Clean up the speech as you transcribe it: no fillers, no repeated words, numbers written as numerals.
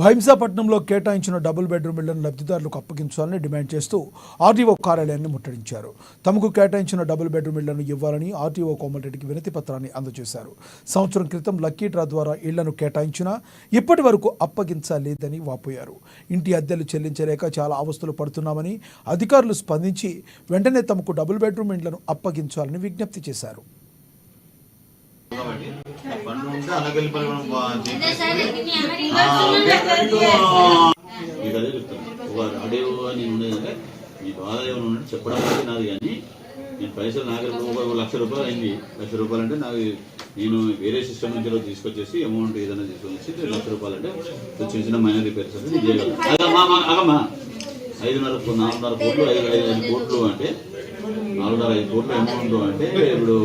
భైంసాపట్నంలో కేటాయించిన double bedroom ఇళ్లను లబ్ధిదారులకు అప్పగించాలని డిమాండ్ చేస్తూ ఆర్టీఓ కార్యాలయాన్ని ముట్టడించారు. తమకు కేటాయించిన డబుల్ బెడ్రూమ్ ఇళ్లను ఇవ్వాలని ఆర్టీఓ కోమటిరెడ్డికి వినతి పత్రాన్ని అందజేశారు. సంవత్సరం క్రితం లక్కీ డ్రా ద్వారా ఇళ్లను కేటాయించినా ఇప్పటి వరకు అప్పగించలేదని వాపోయారు. ఇంటి అద్దెలు చెల్లించలేక చాలా అవస్థలు పడుతున్నామని అధికారులు స్పందించి వెంటనే తమకు డబుల్ బెడ్రూమ్ ఇళ్లను అప్పగించాలని విజ్ఞప్తి చేశారు. మీ బాధ ఏమైనా ఉన్నట్టు చెప్పడానికి నాది, కానీ నేను పైసలు నాకు ₹1,00,000 అయింది. ₹1,00,000 అంటే నాకు నేను వేరే సిస్టమ్ నుంచి తీసుకొచ్చేసి అమౌంట్ ఏదైనా తీసుకొచ్చి ₹1,00,000 అంటే చిన్న చిన్న మైనర్ రిపేర్స్ అంటే నేను చేయగలను. అగమ్మా 4.5 కోట్లు 5 కోట్లు అంటే 4.5 కోట్లు అమౌంట్ అంటే ఇప్పుడు